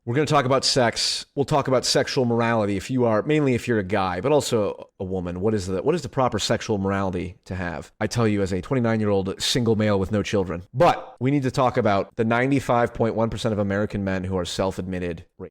We're going to talk about sex. We'll talk about sexual morality mainly if you're a guy, but also a woman. What is the proper sexual morality to have? I tell you as a 29-year-old single male with no children. But we need to talk about the 95.1% of American men who are self-admitted rapists.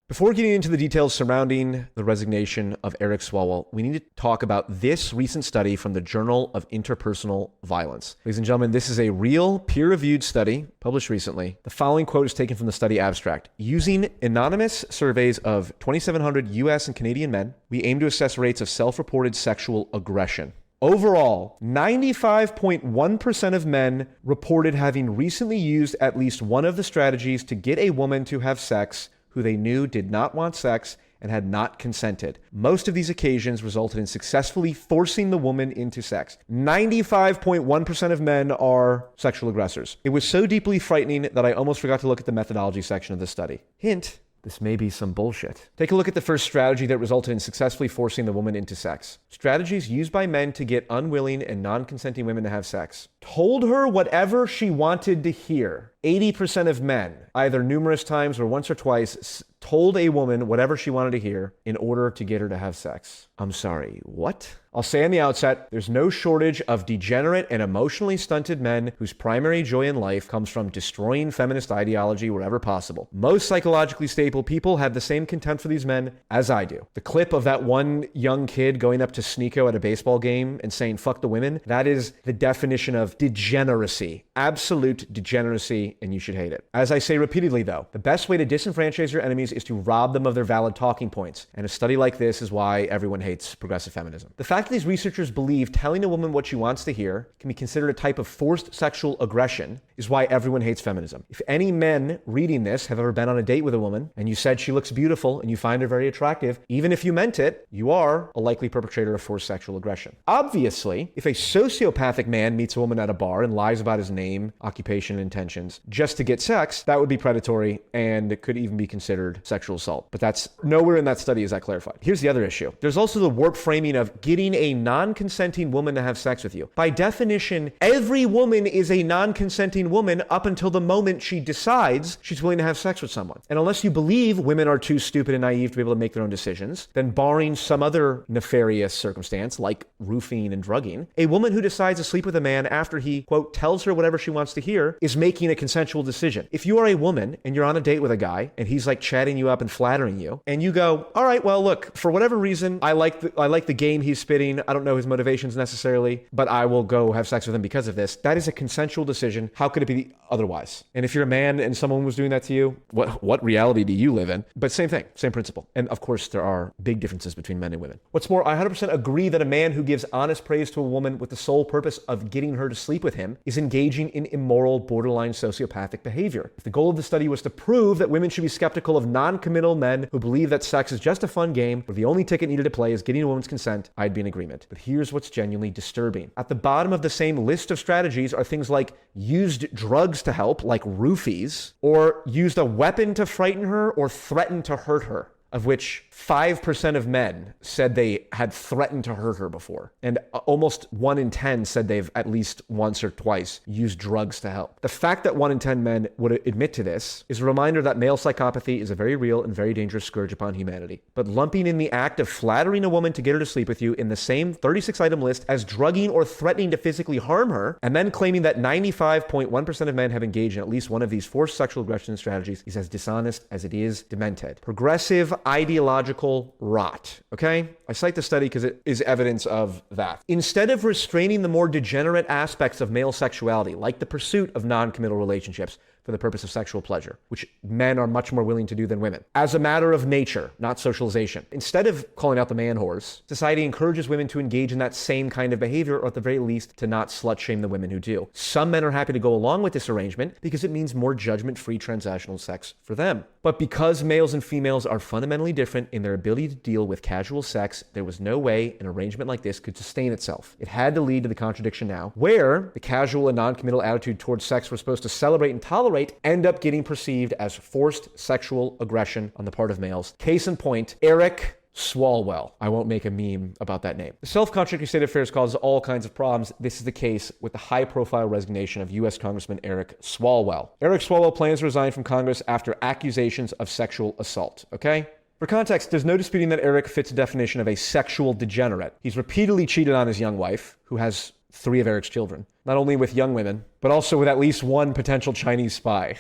Before getting into the details surrounding the resignation of Eric Swalwell, we need to talk about this recent study from the Journal of Interpersonal Violence. Ladies and gentlemen, this is a real peer-reviewed study published recently. The following quote is taken from the study abstract. Using anonymous surveys of 2,700 US and Canadian men, we aim to assess rates of self-reported sexual aggression. Overall, 95.1% of men reported having recently used at least one of the strategies to get a woman to have sex who they knew did not want sex and had not consented. Most of these occasions resulted in successfully forcing the woman into sex. 95.1% of men are sexual aggressors. It was so deeply frightening that I almost forgot to look at the methodology section of the study. Hint, this may be some bullshit. Take a look at the first strategy that resulted in successfully forcing the woman into sex. Strategies used by men to get unwilling and non-consenting women to have sex. Told her whatever she wanted to hear. 80% of men, either numerous times or once or twice, told a woman whatever she wanted to hear in order to get her to have sex. I'm sorry, what? I'll say on the outset, there's no shortage of degenerate and emotionally stunted men whose primary joy in life comes from destroying feminist ideology wherever possible. Most psychologically stable people have the same contempt for these men as I do. The clip of that one young kid going up to Sneeko at a baseball game and saying, "Fuck the women," that is the definition of degeneracy. Absolute degeneracy, and you should hate it. As I say repeatedly though, the best way to disenfranchise your enemies is to rob them of their valid talking points. And a study like this is why everyone hates progressive feminism. The fact that these researchers believe telling a woman what she wants to hear can be considered a type of forced sexual aggression is why everyone hates feminism. If any men reading this have ever been on a date with a woman and you said she looks beautiful and you find her very attractive, even if you meant it, you are a likely perpetrator of forced sexual aggression. Obviously, if a sociopathic man meets a woman at a bar and lies about his name, occupation, and intentions just to get sex, that would be predatory and it could even be considered sexual assault. But that's nowhere in that study is that clarified. Here's the other issue. There's also the warped framing of getting a non-consenting woman to have sex with you. By definition, every woman is a non-consenting woman up until the moment she decides she's willing to have sex with someone. And unless you believe women are too stupid and naive to be able to make their own decisions, then barring some other nefarious circumstance like roofing and drugging, a woman who decides to sleep with a man after he, quote, tells her whatever she wants to hear is making a consensual decision. If you are a woman and you're on a date with a guy and he's like chatting you up and flattering you, and you go, all right, well, look, for whatever reason, I like the game he's spitting. I don't know his motivations necessarily, but I will go have sex with him because of this. That is a consensual decision. How could it be otherwise? And if you're a man and someone was doing that to you, what reality do you live in? But same thing, same principle. And of course, there are big differences between men and women. What's more, I 100% agree that a man who gives honest praise to a woman with the sole purpose of getting her to sleep with him is engaging in immoral, borderline sociopathic behavior. If the goal of the study was to prove that women should be skeptical of non-committal men who believe that sex is just a fun game where the only ticket needed to play is getting a woman's consent, I'd be in agreement. But here's what's genuinely disturbing. At the bottom of the same list of strategies are things like used drugs to help, like roofies, or used a weapon to frighten her or threatened to hurt her, of which 5% of men said they had threatened to hurt her before. And almost 1 in 10 said they've at least once or twice used drugs to help. The fact that 1 in 10 men would admit to this is a reminder that male psychopathy is a very real and very dangerous scourge upon humanity. But lumping in the act of flattering a woman to get her to sleep with you in the same 36-item list as drugging or threatening to physically harm her, and then claiming that 95.1% of men have engaged in at least one of these forced sexual aggression strategies is as dishonest as it is demented. Progressive ideological rot. Okay? I cite the study because it is evidence of that. Instead of restraining the more degenerate aspects of male sexuality, like the pursuit of non-committal relationships for the purpose of sexual pleasure, which men are much more willing to do than women, as a matter of nature, not socialization. Instead of calling out the man whores, society encourages women to engage in that same kind of behavior, or at the very least, to not slut shame the women who do. Some men are happy to go along with this arrangement because it means more judgment-free transactional sex for them. But because males and females are fundamentally different in their ability to deal with casual sex, there was no way an arrangement like this could sustain itself. It had to lead to the contradiction now, where the casual and non-committal attitude towards sex we're supposed to celebrate and tolerate end up getting perceived as forced sexual aggression on the part of males. Case in point, Eric Swalwell. I won't make a meme about that name. The self-contradictory state of affairs causes all kinds of problems. This is the case with the high-profile resignation of U.S. Congressman Eric Swalwell. Eric Swalwell plans to resign from Congress after accusations of sexual assault, okay? For context, there's no disputing that Eric fits the definition of a sexual degenerate. He's repeatedly cheated on his young wife, who has 3 of Eric's children, not only with young women, but also with at least one potential Chinese spy.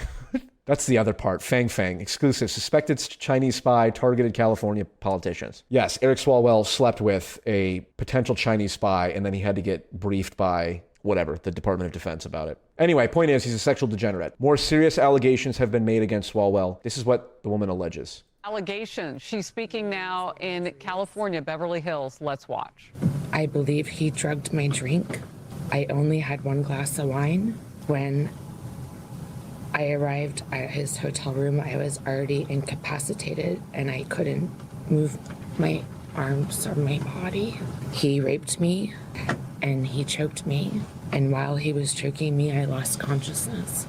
That's the other part. Fang, exclusive, suspected Chinese spy, targeted California politicians. Yes, Eric Swalwell slept with a potential Chinese spy, and then he had to get briefed by whatever, the Department of Defense about it. Anyway, point is, he's a sexual degenerate. More serious allegations have been made against Swalwell. This is what the woman alleges. Allegations. She's speaking now in California, Beverly Hills. Let's watch. I believe he drugged my drink. I only had 1 glass of wine. When I arrived at his hotel room, I was already incapacitated and I couldn't move my arms or my body. He raped me and he choked me. And while he was choking me, I lost consciousness.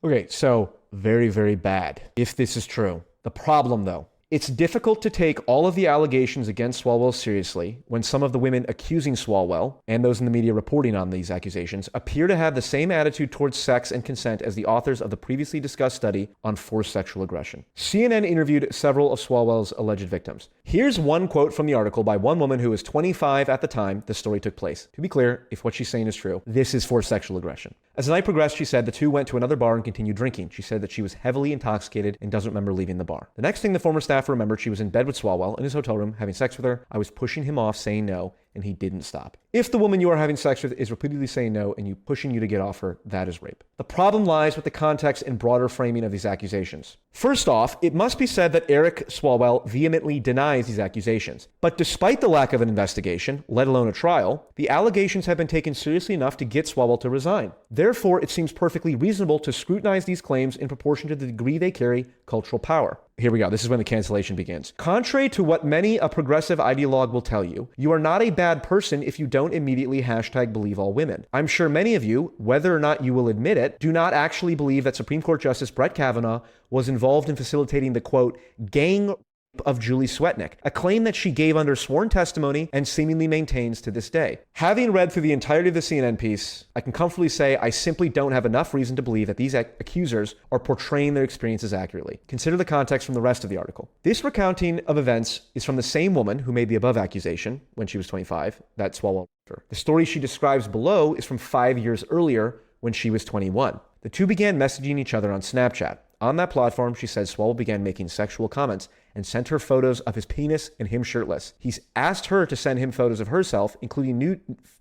Okay, so very, very bad, if this is true. The problem, though, it's difficult to take all of the allegations against Swalwell seriously when some of the women accusing Swalwell, and those in the media reporting on these accusations, appear to have the same attitude towards sex and consent as the authors of the previously discussed study on forced sexual aggression. CNN interviewed several of Swalwell's alleged victims. Here's one quote from the article by one woman who was 25 at the time the story took place. To be clear, if what she's saying is true, this is forced sexual aggression. As the night progressed, she said the two went to another bar and continued drinking. She said that she was heavily intoxicated and doesn't remember leaving the bar. The next thing the former staffer remembered, she was in bed with Swalwell in his hotel room having sex with her. I was pushing him off, saying no, and he didn't stop. If the woman you are having sex with is repeatedly saying no and you pushing you to get off her, that is rape. The problem lies with the context and broader framing of these accusations. First off, it must be said that Eric Swalwell vehemently denies these accusations. But despite the lack of an investigation, let alone a trial, the allegations have been taken seriously enough to get Swalwell to resign. Therefore, it seems perfectly reasonable to scrutinize these claims in proportion to the degree they carry cultural power. Here we go. This is when the cancellation begins. Contrary to what many a progressive ideologue will tell you, you are not a bad person if you don't immediately #believe all women. I'm sure many of you, whether or not you will admit it, do not actually believe that Supreme Court Justice Brett Kavanaugh was involved in facilitating the, quote, gang of Julie Swetnick, a claim that she gave under sworn testimony and seemingly maintains to this day. Having read through the entirety of the CNN piece, I can comfortably say I simply don't have enough reason to believe that these accusers are portraying their experiences accurately. Consider the context from the rest of the article. This recounting of events is from the same woman who made the above accusation when she was 25, that Swalwell. The story she describes below is from 5 years earlier when she was 21. The two began messaging each other on Snapchat. On that platform, she said Swalwell began making sexual comments and sent her photos of his penis and him shirtless. He's asked her to send him photos of herself, including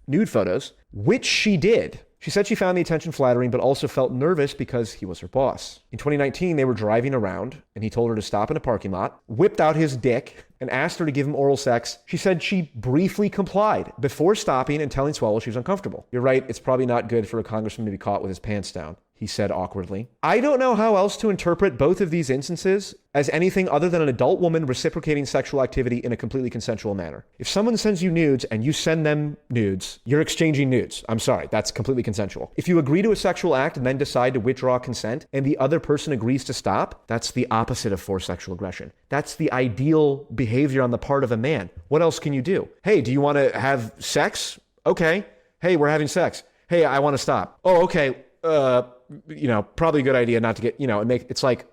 nude photos, which she did. She said she found the attention flattering, but also felt nervous because he was her boss. In 2019, they were driving around, and he told her to stop in a parking lot, whipped out his dick, and asked her to give him oral sex. She said she briefly complied before stopping and telling Swalwell she was uncomfortable. You're right, it's probably not good for a congressman to be caught with his pants down, he said awkwardly. I don't know how else to interpret both of these instances as anything other than an adult woman reciprocating sexual activity in a completely consensual manner. If someone sends you nudes and you send them nudes, you're exchanging nudes. I'm sorry, that's completely consensual. If you agree to a sexual act and then decide to withdraw consent and the other person agrees to stop, that's the opposite of forced sexual aggression. That's the ideal behavior on the part of a man. What else can you do? Hey, do you want to have sex? Okay. Hey, we're having sex. Hey, I want to stop. Oh, okay. Probably a good idea not to get, it's like,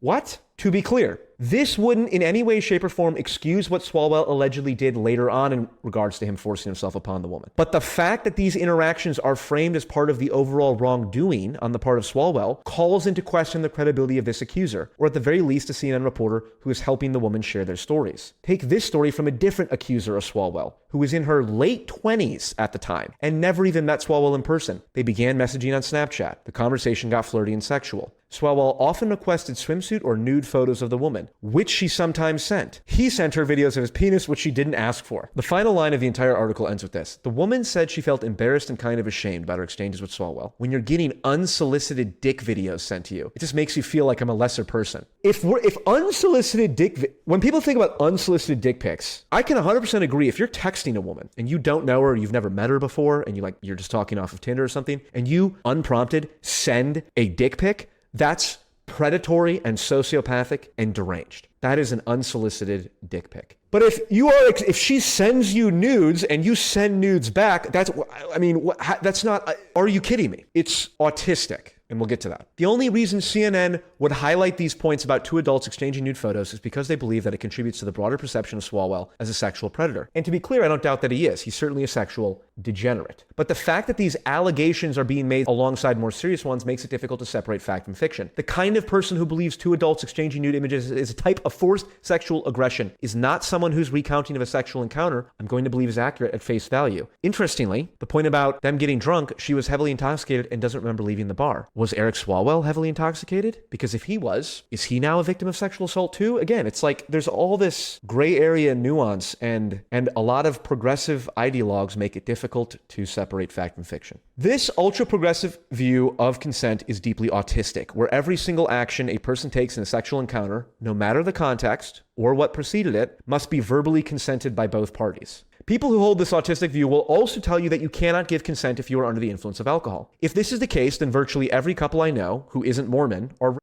what? To be clear, this wouldn't in any way, shape, or form excuse what Swalwell allegedly did later on in regards to him forcing himself upon the woman. But the fact that these interactions are framed as part of the overall wrongdoing on the part of Swalwell calls into question the credibility of this accuser, or at the very least a CNN reporter who is helping the woman share their stories. Take this story from a different accuser of Swalwell, who was in her late 20s at the time and never even met Swalwell in person. They began messaging on Snapchat. The conversation got flirty and sexual. Swalwell often requested swimsuit or nude photos of the woman, which she sometimes sent. He sent her videos of his penis, which she didn't ask for. The final line of the entire article ends with this. The woman said she felt embarrassed and kind of ashamed about her exchanges with Swalwell. When you're getting unsolicited dick videos sent to you, it just makes you feel like I'm a lesser person. If unsolicited when people think about unsolicited dick pics, I can 100% agree. If you're texting a woman and you don't know her, you've never met her before, and you're just talking off of Tinder or something, and you unprompted send a dick pic, that's predatory and sociopathic and deranged. That is an unsolicited dick pic. But if she sends you nudes and you send nudes back, that's not, are you kidding me? It's autistic. And we'll get to that. The only reason CNN would highlight these points about two adults exchanging nude photos is because they believe that it contributes to the broader perception of Swalwell as a sexual predator. And to be clear, I don't doubt that he is. He's certainly a sexual degenerate. But the fact that these allegations are being made alongside more serious ones makes it difficult to separate fact from fiction. The kind of person who believes two adults exchanging nude images is a type of forced sexual aggression is not someone whose recounting of a sexual encounter I'm going to believe is accurate at face value. Interestingly, the point about them getting drunk, she was heavily intoxicated and doesn't remember leaving the bar. Was Eric Swalwell heavily intoxicated? Because if he was, is he now a victim of sexual assault too? Again, it's like there's all this gray area nuance and a lot of progressive ideologues make it difficult to separate fact from fiction. This ultra-progressive view of consent is deeply autistic, where every single action a person takes in a sexual encounter, no matter the context or what preceded it, must be verbally consented by both parties. People who hold this autistic view will also tell you that you cannot give consent if you are under the influence of alcohol. If this is the case, then virtually every couple I know who isn't Mormon are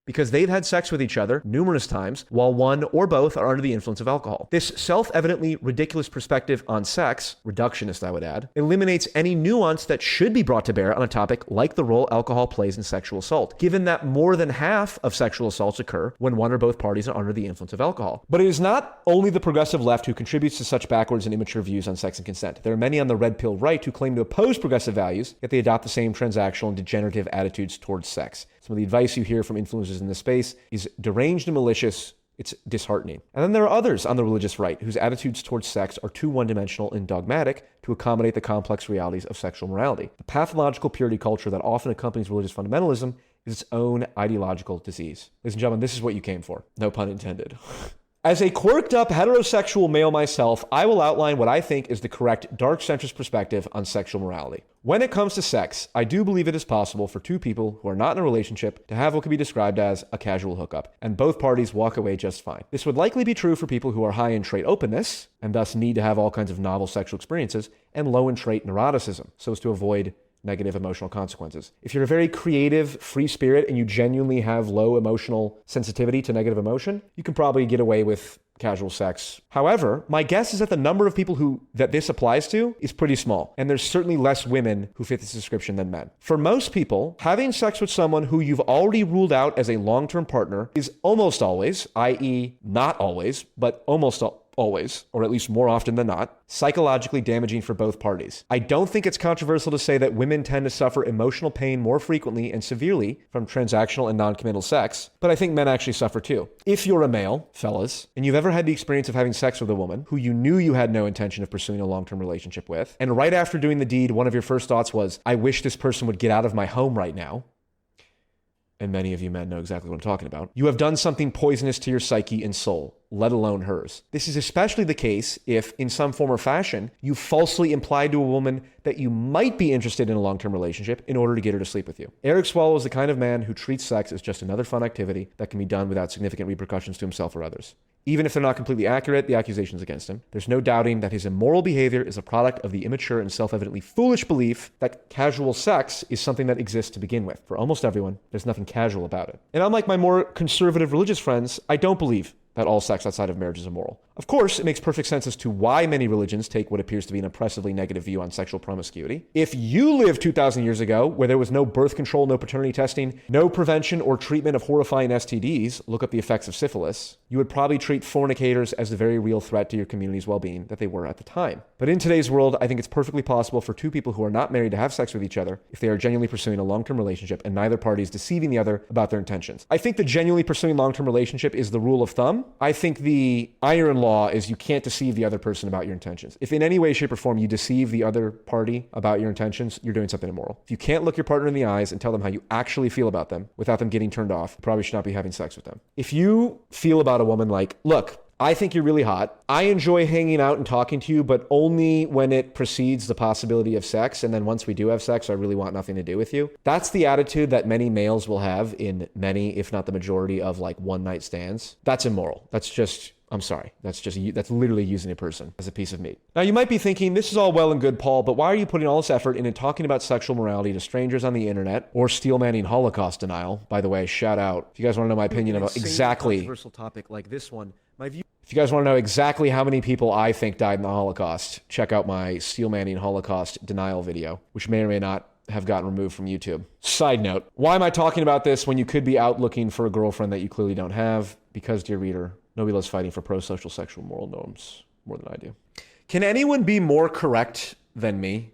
because they've had sex with each other numerous times while one or both are under the influence of alcohol. This self-evidently ridiculous perspective on sex, reductionist I would add, eliminates any nuance that should be brought to bear on a topic like the role alcohol plays in sexual assault, given that more than half of sexual assaults occur when one or both parties are under the influence of alcohol. But it is not only the progressive left who contributes to such backwards and immature views on sex and consent. There are many on the red pill right who claim to oppose progressive values, yet they adopt the same transactional and degenerative attitudes towards sex. Some of the advice you hear from influencers in this space is deranged and malicious. It's disheartening. And then there are others on the religious right whose attitudes towards sex are too one-dimensional and dogmatic to accommodate the complex realities of sexual morality. The pathological purity culture that often accompanies religious fundamentalism is its own ideological disease. Ladies and gentlemen, this is what you came for. No pun intended. As a quirked up heterosexual male myself, I will outline what I think is the correct dark centrist perspective on sexual morality. When it comes to sex, I do believe it is possible for two people who are not in a relationship to have what can be described as a casual hookup, and both parties walk away just fine. This would likely be true for people who are high in trait openness, and thus need to have all kinds of novel sexual experiences, and low in trait neuroticism, so as to avoid negative emotional consequences. If you're a very creative, free spirit, and you genuinely have low emotional sensitivity to negative emotion, you can probably get away with casual sex. However, my guess is that the number of people that this applies to is pretty small, and there's certainly less women who fit this description than men. For most people, having sex with someone who you've already ruled out as a long-term partner is almost always, i.e. not always, but almost always, or at least more often than not, psychologically damaging for both parties. I don't think it's controversial to say that women tend to suffer emotional pain more frequently and severely from transactional and non-committal sex, but I think men actually suffer too. If you're a male, fellas, and you've ever had the experience of having sex with a woman who you knew you had no intention of pursuing a long-term relationship with, and right after doing the deed, one of your first thoughts was, I wish this person would get out of my home right now, and many of you men know exactly what I'm talking about, you have done something poisonous to your psyche and soul, let alone hers. This is especially the case if, in some form or fashion, you falsely implied to a woman that you might be interested in a long-term relationship in order to get her to sleep with you. Eric Swalwell is the kind of man who treats sex as just another fun activity that can be done without significant repercussions to himself or others. Even if they're not completely accurate, the accusations against him, there's no doubting that his immoral behavior is a product of the immature and self-evidently foolish belief that casual sex is something that exists to begin with. For almost everyone, there's nothing casual about it. And unlike my more conservative religious friends, I don't believe that all sex outside of marriage is immoral. Of course, it makes perfect sense as to why many religions take what appears to be an oppressively negative view on sexual promiscuity. If you lived 2,000 years ago, where there was no birth control, no paternity testing, no prevention or treatment of horrifying STDs, look up the effects of syphilis, you would probably treat fornicators as the very real threat to your community's well-being that they were at the time. But in today's world, I think it's perfectly possible for two people who are not married to have sex with each other if they are genuinely pursuing a long-term relationship and neither party is deceiving the other about their intentions. I think the genuinely pursuing long-term relationship is the rule of thumb. I think the iron law is you can't deceive the other person about your intentions. If in any way, shape, or form you deceive the other party about your intentions, you're doing something immoral. If you can't look your partner in the eyes and tell them how you actually feel about them without them getting turned off, you probably should not be having sex with them. If you feel about a woman like, look, I think you're really hot. I enjoy hanging out and talking to you, but only when it precedes the possibility of sex. And then once we do have sex, I really want nothing to do with you. That's the attitude that many males will have in many, if not the majority of like one night stands. That's immoral. That's just I'm sorry. That's literally using a person as a piece of meat. Now, you might be thinking, this is all well and good, Paul, but why are you putting all this effort into talking about sexual morality to strangers on the internet or steel-manning Holocaust denial? By the way, shout out. If you guys want to know my opinion about exactly controversial topic like this one, if you guys want to know exactly how many people I think died in the Holocaust, check out my steel-manning Holocaust denial video, which may or may not have gotten removed from YouTube. Side note, why am I talking about this when you could be out looking for a girlfriend that you clearly don't have? Because, dear reader, nobody loves fighting for pro-social sexual moral norms more than I do. Can anyone be more correct than me?